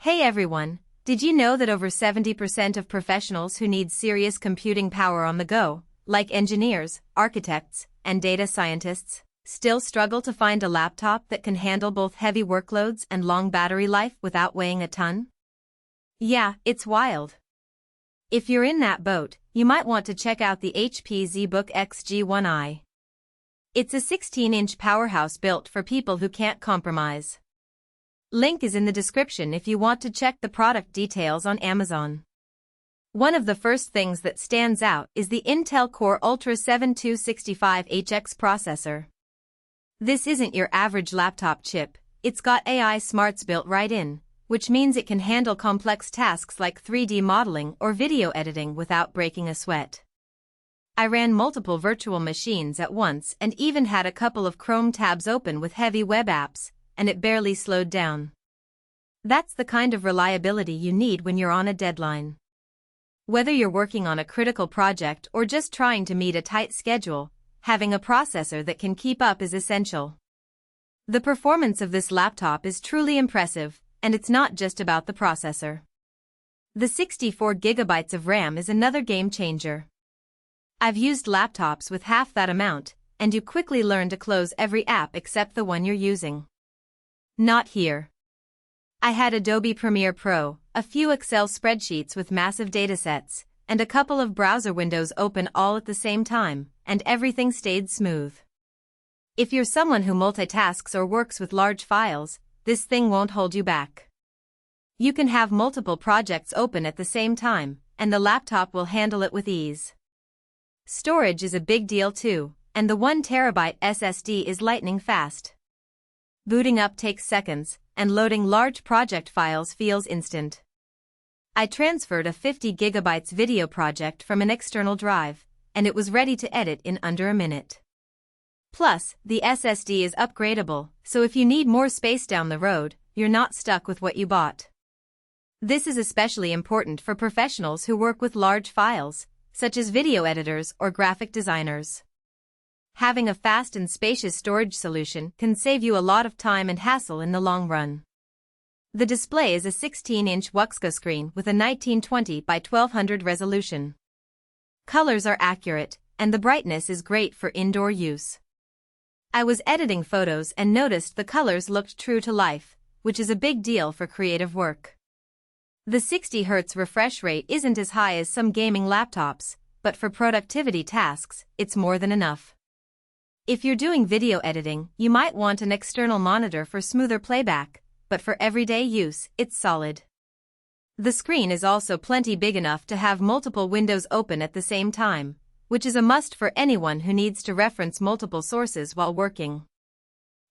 Hey everyone, did you know that over 70% of professionals who need serious computing power on the go, like engineers, architects, and data scientists, still struggle to find a laptop that can handle both heavy workloads and long battery life without weighing a ton? Yeah, it's wild. If you're in that boat, you might want to check out the HP ZBook X G1i. It's a 16-inch powerhouse built for people who can't compromise. Link is in the description if you want to check the product details on Amazon. One of the first things that stands out is the Intel Core Ultra 7265HX processor. This isn't your average laptop chip, it's got AI smarts built right in, which means it can handle complex tasks like 3D modeling or video editing without breaking a sweat. I ran multiple virtual machines at once and even had a couple of Chrome tabs open with heavy web apps, and it barely slowed down. That's the kind of reliability you need when you're on a deadline. Whether you're working on a critical project or just trying to meet a tight schedule, having a processor that can keep up is essential. The performance of this laptop is truly impressive, and it's not just about the processor. The 64 GB of RAM is another game changer. I've used laptops with half that amount, and you quickly learn to close every app except the one you're using. Not here. I had Adobe Premiere Pro, a few Excel spreadsheets with massive datasets, and a couple of browser windows open all at the same time, and everything stayed smooth. If you're someone who multitasks or works with large files, this thing won't hold you back. You can have multiple projects open at the same time, and the laptop will handle it with ease. Storage is a big deal too, and the 1 TB SSD is lightning fast. Booting up takes seconds, and loading large project files feels instant. I transferred a 50 GB video project from an external drive, and it was ready to edit in under a minute. Plus, the SSD is upgradable, so if you need more space down the road, you're not stuck with what you bought. This is especially important for professionals who work with large files, such as video editors or graphic designers. Having a fast and spacious storage solution can save you a lot of time and hassle in the long run. The display is a 16-inch WUXGA screen with a 1920 by 1200 resolution. Colors are accurate, and the brightness is great for indoor use. I was editing photos and noticed the colors looked true to life, which is a big deal for creative work. The 60 Hz refresh rate isn't as high as some gaming laptops, but for productivity tasks, it's more than enough. If you're doing video editing, you might want an external monitor for smoother playback, but for everyday use, it's solid. The screen is also plenty big enough to have multiple windows open at the same time, which is a must for anyone who needs to reference multiple sources while working.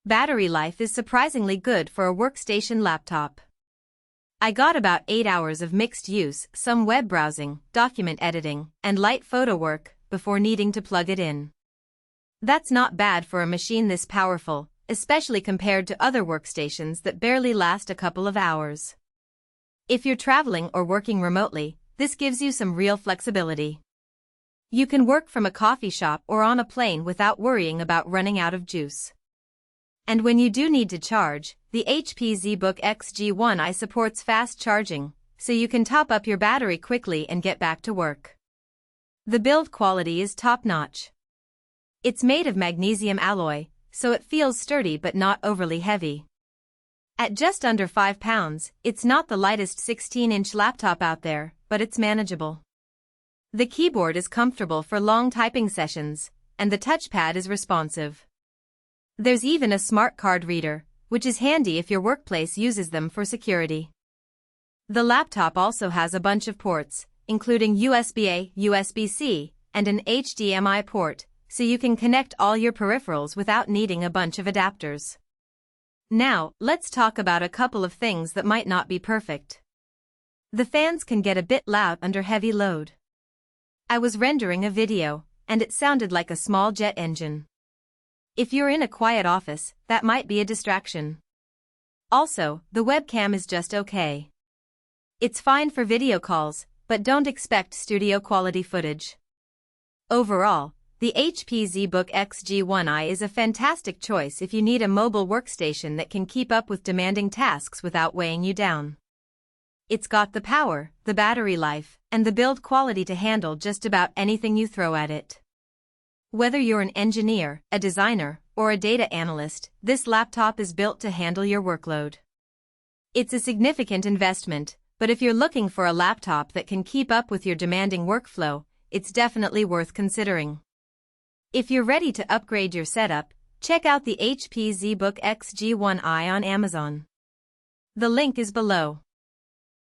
Battery life is surprisingly good for a workstation laptop. I got about 8 hours of mixed use, some web browsing, document editing, and light photo work, before needing to plug it in. That's not bad for a machine this powerful, especially compared to other workstations that barely last a couple of hours. If you're traveling or working remotely, this gives you some real flexibility. You can work from a coffee shop or on a plane without worrying about running out of juice. And when you do need to charge, the HP ZBook X G1i supports fast charging, so you can top up your battery quickly and get back to work. The build quality is top-notch. It's made of magnesium alloy, so it feels sturdy but not overly heavy. At just under 5 pounds, it's not the lightest 16-inch laptop out there, but it's manageable. The keyboard is comfortable for long typing sessions, and the touchpad is responsive. There's even a smart card reader, which is handy if your workplace uses them for security. The laptop also has a bunch of ports, including USB-A, USB-C, and an HDMI port, so you can connect all your peripherals without needing a bunch of adapters. Now, let's talk about a couple of things that might not be perfect. The fans can get a bit loud under heavy load. I was rendering a video, and it sounded like a small jet engine. If you're in a quiet office, that might be a distraction. Also, the webcam is just okay. It's fine for video calls, but don't expect studio quality footage. Overall, the HP ZBook X G1i is a fantastic choice if you need a mobile workstation that can keep up with demanding tasks without weighing you down. It's got the power, the battery life, and the build quality to handle just about anything you throw at it. Whether you're an engineer, a designer, or a data analyst, this laptop is built to handle your workload. It's a significant investment, but if you're looking for a laptop that can keep up with your demanding workflow, it's definitely worth considering. If you're ready to upgrade your setup, check out the HP ZBook X G1i on Amazon. The link is below.